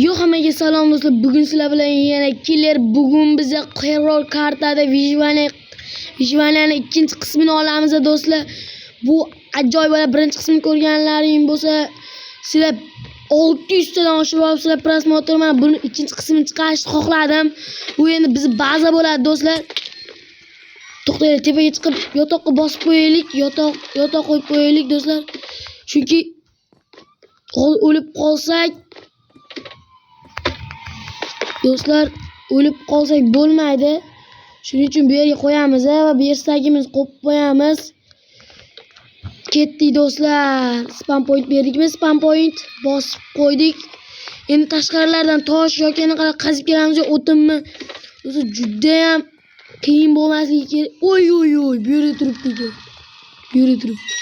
Yo, hammaga salom do'stlar. Bugun sizlar bilan yana killer. Bugun biza qirol kartada Vijvaniyaning ikkinchi qismini olamiz do'stlar. Bu ajoyib va birinchi qismini ko'rganlaring bo'lsa, sizlar 600 tadan oshirib olibsizlar prosmotr. Men buni ikkinchi qismini chiqarishni xohladim. Bu endi bizning baza bo'ladi do'stlar. To'xtaylik, tepaga chiqib yotoqqa bosib qo'yaylik. Yotoq qo'yib qo'yaylik do'stlar. Chunki o'lib qolsak do'stlar, o'lib qolsak bo'lmaydi. Shuning uchun bu yerga qo'yamiz va bu yertagimiz qo'yib qo'yamiz. Ketdik do'stlar. Spam point berdikmi? Spam point bosib qo'ydik. Endi tashqarilardan tosh yoki anaqa qazib kelamiz. O'tinmi? Do'stlar, juda ham qiyin bo'lmasligi kerak. Oy, bu yerda turibdi. Bu yerda turibdi.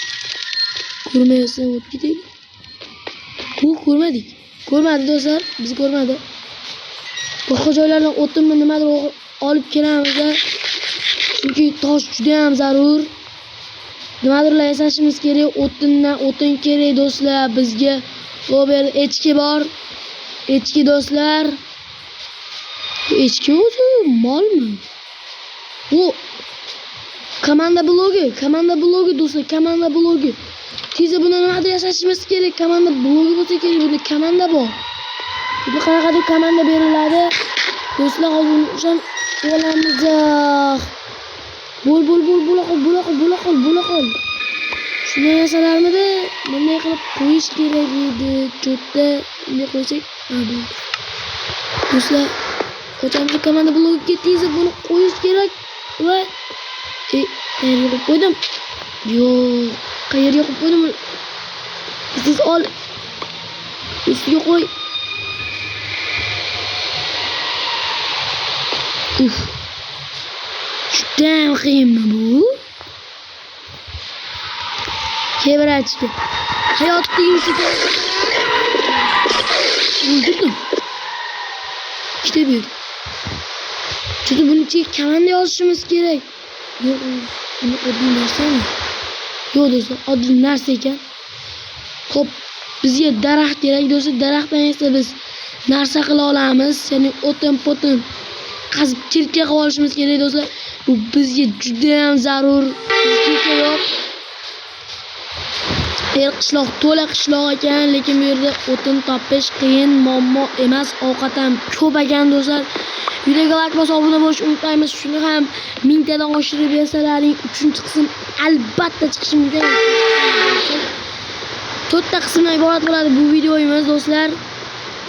Ko'rmayapsan, o'tib ketaylik. Bu ko'rmadik. Ko'rmadi do'stlar, biz ko'rmadi. Boshqa joylardan o'tinmi nimadir olib kelamiz. Chunki tosh juda ham zarur. Nimadirlar yasashimiz kerak. O'tin kerak do'stlar bizga. Bu yerda echki bor. Echki do'stlar. Bu echki o'zi molmi? Bu komanda blogi do'stlar, komanda blogi. Tezda buni nimadir yasashimiz kerak. Komanda blogi bo'lsa kerak. Bunda komanda bor. Bu qanaqadir komanda beriladi. Do'stlar, hozir o'shan olamiz. Bo'la qol. Shunday yasalarmidi? Bunday qilib qo'yish kerak edi. Cho'tda bunday qo'ysak, bo'ldi. Do'stlar, qo'chamiz komanda blogiga tezda buni qo'yish kerak va qayerga qo'yib qo'ydim? Yo'q, qayerga qo'yib qo'ydim? Siz ol. Ustiga qo'y. Judayam qiyinmi bu? Kevrachki. Hayotdagi o'ldirdim. İşte bir. Çünkü bunun için komanda yozishimiz kerak. Yo'q, buni oddiy narsami? Yo'q do'stlar, oddiy narsa ekan. Xo'p, bizga daraxt kerak do'stlar. Daraxtdan esa biz narsa qila olamiz. Ya'ni o'tin qazib kirka qilib olishimiz kerak do'stlar. Bu bizga juda ham zarur. Bizga yo'q. Qishloq to'la qishloq ekan, lekin bu yerda o'tin topish qiyin, muammo emas. Ovqat ham ko'p ekan do'stlar. Videoga like bosib obuna bo'lishni unutmaymiz. Shuni ham 1000 tadan oshirib bersalaring, 3-qism albatta chiqishi mumkin. 4 ta qismdan iborat bo'ladi bu videomiz do'stlar.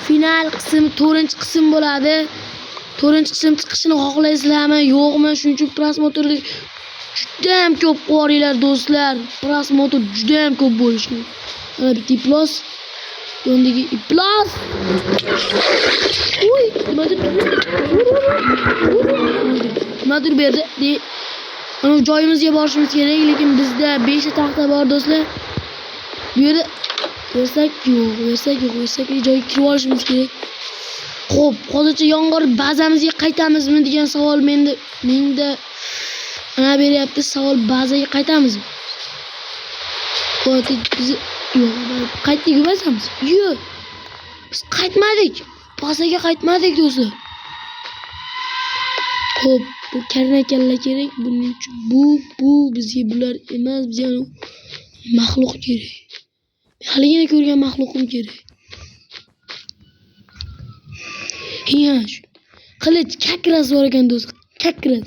Final qism 4-qism bo'ladi. 4-qism chiqishini xohlaysizlarmi, yo'qmi? Shuning uchun prosmotrni juda ham ko'p qo'ringlar do'stlar. Prosmotr juda ham ko'p bo'lishi kerak. Mana bitta iplos. Yondagi iplos. Uy, nimadir berdi. Mana joyimizga borishimiz kerak, lekin bizda 5 ta taxta bor do'stlar. Bu yerda versak joyga kirib olishimiz kerak. Xo'p, hozircha yomg'ir bazamizga qaytamizmi degan savol menda ana beryapti. Savol, bazaga qaytamizmi? Biz qaytdik emasmiz? Yo'q. Biz qaytmadik. Bazaga qaytmadik do'stlar. Xo'p, bu karnakalla kerak. Buning uchun bu bizga bular emas, bizga maxluq kerak. Haligina ko'rgan maxluqim kerak. Qilich kakras bor ekan do'stlar. Kakras.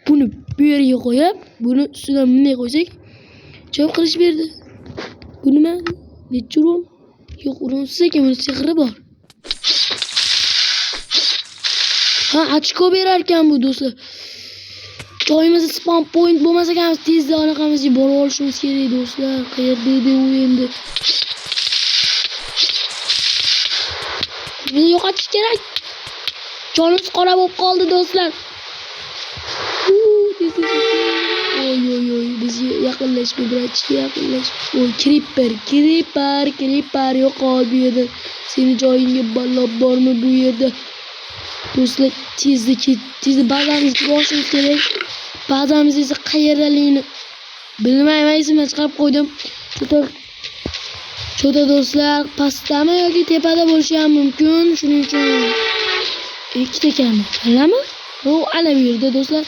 Buni bu yerga qo'yib, buni ustidan bunday qo'ysak, javob qilish berdi. Bu nima? Necha uron? Yo'q, uronsiz ekan, buni sehri bor. Ha, ochko berar ekan bu do'stlar. Joyimizda spam point bo'lmasa ham tezda anaqamizga borib olishimiz kerak do'stlar. Qayerda edi u endi? Bizni yo'qotish kerak. Jonimiz qora bo'lib qoldi do'stlar. Oy, bizga yaqinlashma, biratga yaqinlash. Oy, creeper yo'qol bu yerda. Seni joyingga ballab bormi bu yerda? Do'stlar, tezda bazamizga borishimiz kerak. Bazamiz esa qayerdaligini bilmayman, esimdan chiqarib qo'ydim. Cho'ta do'stlar pastdami yoki tepada bo'lishi ham mumkin. Shuning uchun ikkita kallami? Bu ana bu yerda do'stlar.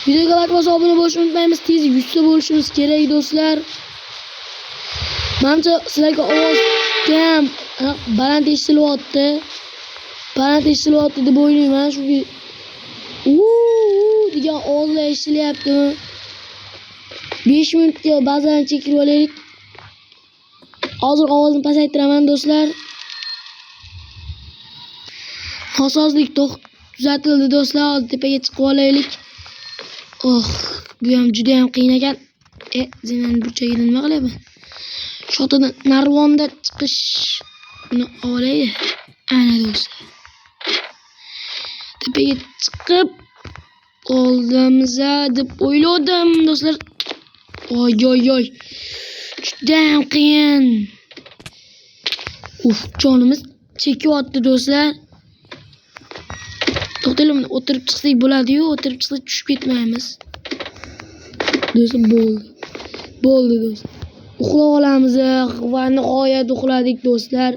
Videoga like bosib obuna bo'lishni unutmaymiz. Tez 100 ta bo'lishimiz kerak do'stlar. Menimcha sizlarga ovoz kam baland eshitilyapti. Baland eshitilyapti deb o'ylayman. Chunki degan ovozlar eshitilyaptimi? 5 minutga ba'zan chekirib olaylik. Hozir ovozni pasaytiraman do'stlar. Nosozlik tuzatildi do'stlar. Hozir tepaga chiqib olaylik. Bu ham juda ham qiyin ekan. Zinani burchagidan nima qilaman? Shotadan narvonda chiqish buni olaydi. Ana do'stlar. Tepaga chiqib oldimiz deb o'yladim do'stlar. Oy. Juda ham qiyin. Jonimiz chekyapti do'stlar. To'xtaylik, o'tirib chiqsak bo'ladi-yu, o'tirib chiqsak tushib ketmaymiz. Do'stlar bo'ldi do'stlar. Uxlab olamiz va nihoyat uxladik do'stlar.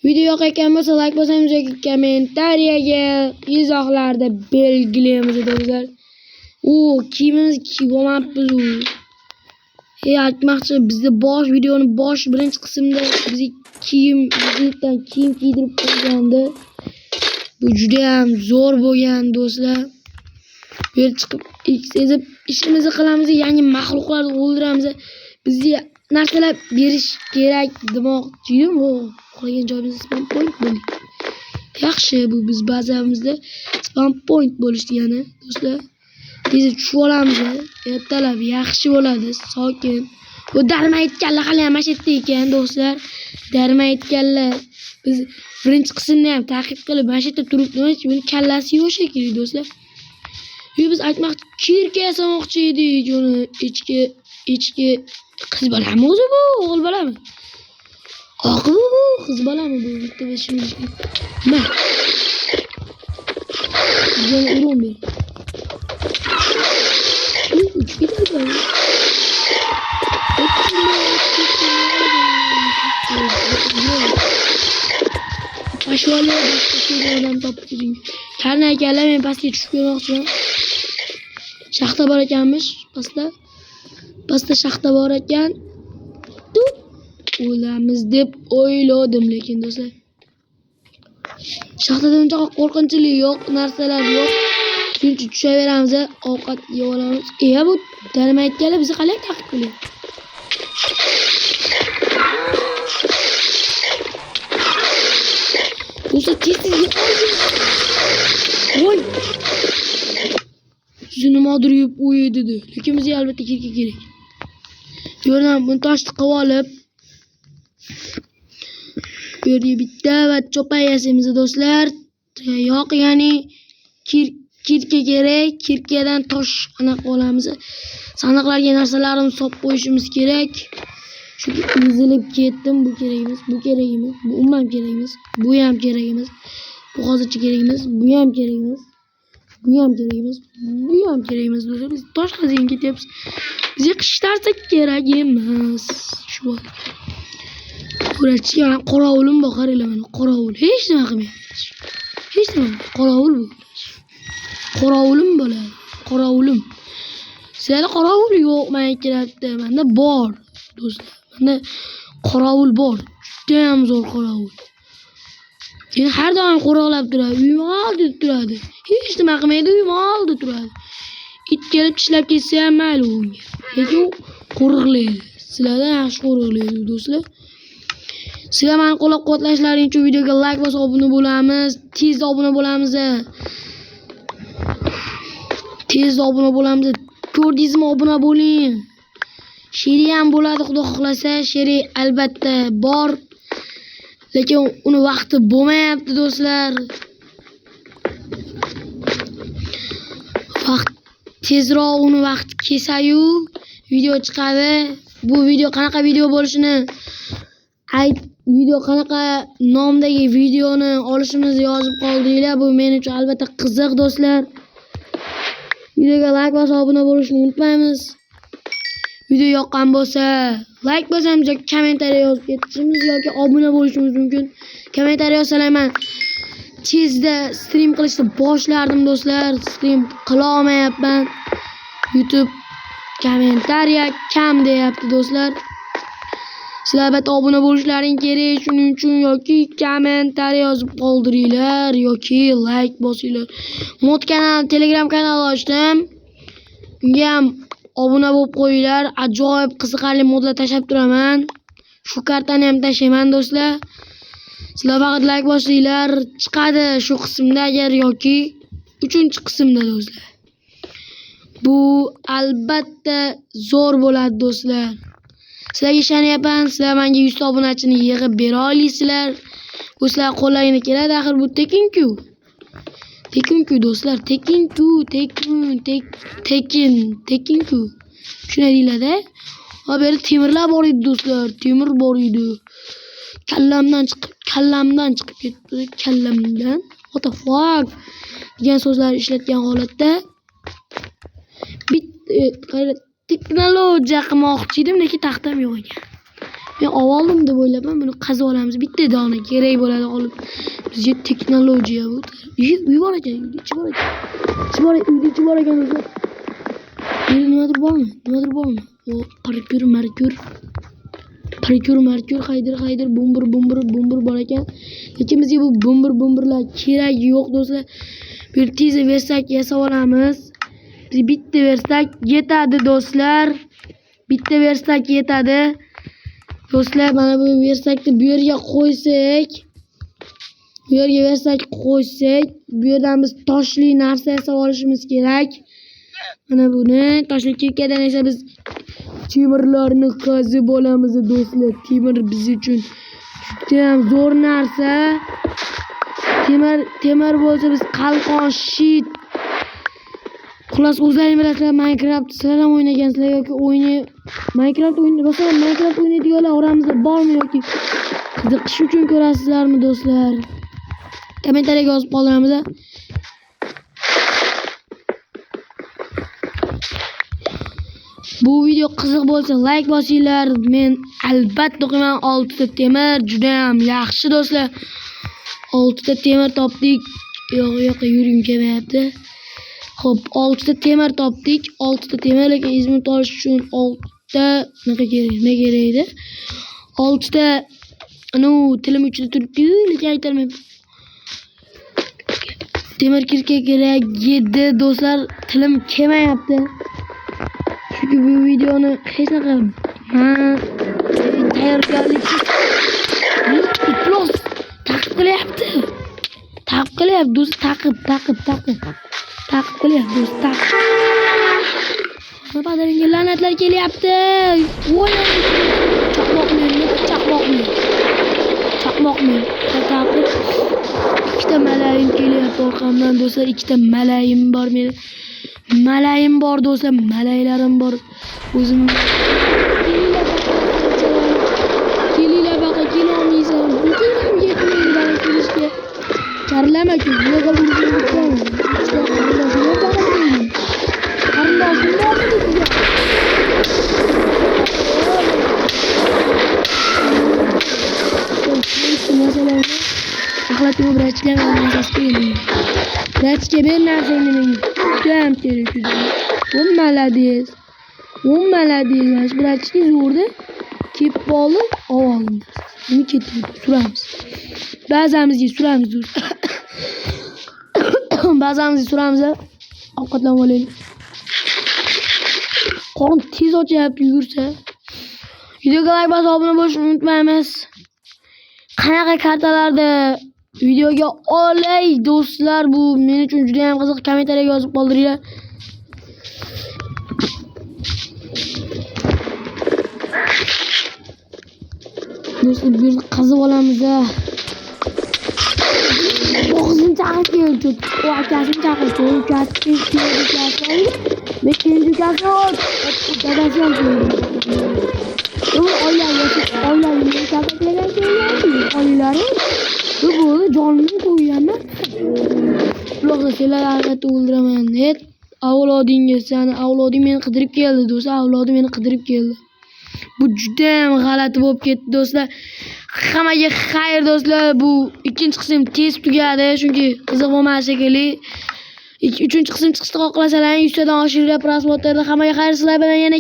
Video yoqayotgan bo'lsa like bosangiz yoki kommentariyaga izohlarda belgilaymiz do'stlar. Kiyimimizni kiyib olmabmiz. Aytmoqchi, bizda videoning birinchi qismida bizga kiyim kiydirib qo'ygandi. Bu juda ham zo'r bo'lgan do'stlar. Bu yerga chiqib sezib ishimizni qilamiz, yangi maxluqlarni o'ldiramiz. Bizga narsalar berish kerak demoqchiydim. Qolgan joyimizda spam point bo'ldi. Yaxshi, bu biz bazamizda spam point bo'lishdi yana do'stlar. Tez tushib olamiz. Ertalab yaxshi bo'ladi, sokin. Bu darmaytganlar hali ham mashitda ekan do'stlar. Darmaytganlar. Biz birinchi qismni ham ta'qib qilib mashitda turibdi. Buni kallasi yo'q shekilli do'stlar. Biz aytmoqchi, kirka yasamoqchi edik. Uni ichki qiz bolami o'zi bu, o'g'il bolami? Oqib bu, qiz bolami bu? Bitta ishimiz. Nima? Bizga urum ber. Ashvolar boshqa şeylerden topib keling. Karna ekanlar, men pastga tushib kelmoqchiman. Shaxta bor ekanmish, pastda shaxta bor ekan. O'lamiz deb o'yladim, lekin do'stlar. Shaxtada uncha qo'rqinchli yo'q, narsalar yo'q. Shuncha tushaveramiz, ovqat yeb olamiz. Bu darmaytganlar bizni qalay taqib qilyapti? Do'stlar, tez-tez voy. Nimadir yeb o'yi dedi. Lekin bizga albatta kirka kerak. Yo'ldan buni toshni qilib olib, bu yerga bitta va cho'pa yasaymiz do'stlar. Yo'q, ya'ni kirka kerak. Kirkadan tosh anaqa olamiz. Sandiqlarga narsalarni solib qo'yishimiz kerak. Chunki ezilib ketdim. Bu kerak emas, bu kerak emas, bu umuman kerak emas, bu ham kerak emas. Bu hozircha kerak emas, bu ham kerak emas. Bu ham kerak emas, bu ham kerak emas do'stlar. Biz tosh qaziyga ketyapmiz. Bizga qish narsa kerak emas. Shu bor. Ko'rachi, qoravulim bor, qaranglar mana, qoravul. Hech nima qilmayapti. Hech nima. Qoravul bu. Qoravulim bo'ladi. Qoravulim. Sizlarda qoravul yo'q, men kelayapti. Menda bor do'stlar. Menda qoravul bor. Juda ham zo'r qoravul. Keyin har doim qo'roqlab turadi. Uyim oldi turadi. Hech nima qilmaydi, uyim oldi turadi. It kelib tishlab ketsa ham mayli unga. Lekin qo'riqlaydi. Sizlardan yaxshi qo'riqlaydi do'stlar. Sizlar meni qo'llab-quvvatlashlaring uchun videoga like bosib obuna bo'lamiz. Tezda obuna bo'lamiz. Ko'rdingizmi, obuna bo'ling. Sheri ham bo'ladi, xudo xohlasa. Sheri albatta bor. Lekin uni vaqti bo'lmayapti do'stlar. Tezroq uni vaqti kelsa-yu video chiqadi. Bu video qanaqa video bo'lishini video qanaqa nomdagi videoni olishimizni yozib qoldinglar. Bu men uchun albatta qiziq do'stlar. Videoga like va obuna bo'lishni unutmaymiz. Video yoqqan bo'lsa, like bosamiz yoki kommentariy yozib ketishimiz yoki obuna bo'lishimiz mumkin. Kommentariy yozsalar tezda stream qilishni boshlardim do'stlar. Stream qila olmayapman. YouTube kommentariya kam deyapti do'stlar. Sizlar albatta obuna bo'lishlaring kerak. Shuning uchun yoki kommentariy yozib qoldiringlar yoki like bosinglar. Mod kanal, Telegram kanal ochdim. Unga ham obuna bo'lib qo'yinglar. Ajoyib qiziqarli modlar tashlab turaman. Shu kartani ham tashlayman do'stlar. Sizlar faqat like bosinglar, chiqadi shu qismda agar yoki 3-qismda do'stlar. Bu albatta zo'r bo'ladi do'stlar. Sizlarga ishonyapman, sizlar menga 100 ta obunachini yig'ib bera olasizlar. Bu sizlar qo'llaringizga keladi, axir bu tekin-ku. Tekin-ku do'stlar, tekin-ku, tekin-ku. Shunday deyiladi. Ha bu yerda temirlar bor edi do'stlar, temir bor edi. Kallamdan chiqib ketdi, kallamdan. What the fuck? degan so'zlar ishlatgan holatda texnologiya qilmoqchi edim, lekin taxtam yo'q ekan. Men oldim deb o'ylabman, buni qazib olamiz. Bitta dona kerak bo'ladi qolib. Bizga texnologiya bu. Uy bor ekan, ichi bor ekan. Ichi bor ekan do'stlar. Nimadir bormi? O Parkur, haydir, bumbur bor ekan. Lekin bizga bu bumbirlar kerak yo'q do'stlar. Bir tez versak yasab olamiz. Biz bitta versak yetadi do'stlar. Do'stlar, mana bu versakni bu yerga qo'ysak, bu yerdan biz toshli narsa yasab olishimiz kerak. Mana buni toshli kirkadan esa biz temirlarni qazib olamiz do'stlar. Temir biz uchun juda ham zo'r narsa. Temir bo'lsa biz qalqon, shit. Xullas, o'zlaringiz bilasizlar, Minecraft sizlar ham o'ynagansizlar yoki Minecraft o'ynaydiganlar oramizda bormi yoki qiziqish uchun ko'rasizlarmi do'stlar? Kommentariyaga yozib qoldiramiz. Bu video qiziq bo'lsa like bosinglar. Men albatta o'qiyman. 6 ta temir juda ham yaxshi do'stlar. 6 ta temir topdik. Yo'q, yuring kelmayapti. Xo'p, 6 ta temir topdik. 6 ta temir, lekin izmut olish uchun 6 ta nima kerak edi? 6 ta tilim uchida turibdi, lekin aytolmayman. Temir kirka kerak edi do'stlar, tilim kelmayapti. Chunki bu videoni hech naqa tayyorgarlik iflos taqib qilyapti do'st, taqib qilyapti do'st, taqib. Padaringga la'natlar kelyapti. Voy, chaqmoqni taqib. Ikkita malayim kelyapti orqamdan do'stlar, ikkita malayim bor meni. Malayim bor do'stlar, malaylarim bor. O'zim kelinglar baqa kelolmaysan. Bugun yetmaydi bana kelishga. Karlama-ku, bunaqa bo'lgan. Qarindoshim bormi sizga? Masalan, axlatni vrachga ber narsangni menga. Jam kerak. Молодец. Vrachga zo'rda. Kep olib, oldim. Buni ketib suramiz. Ba'zamizga suramiz do'stlar. Ba'zamizga suramiz. Ovqatlanib olaylik. Qorin tez ochyapti yugursa. Videoga like bosib obuna bo'lishni unutmaymiz. Qanaqa kartalarda videoga olay do'stlar, bu men uchun juda ham qiziq. Kommentariyaga yozib qoldiringlar. Do'stlar, bir qazib olamiz. O'g'zini chaqirib keldi. O akasini chaqirdi. Men kenji ukasi ot. Dadasi ham keldi. Oilaning kaltaklagan oilalari. Bu jonini qo'yganman. Uloqda senlar albatta o'ldiraman. avlodingiz, ya'ni avlodim meni qidirib keldi do'stlar, avlodim meni qidirib keldi. Bu juda ham g'alati bo'lib ketdi do'stlar. Hammaga xayr do'stlar, bu ikkinchi qism tez tugadi, chunki qiziq bo'lmadi shekilli. Uchinchi qism chiqishni xohlasalaring 100 tadan oshirib prosmotrda. Hammaga xayr, sizlar bilan yana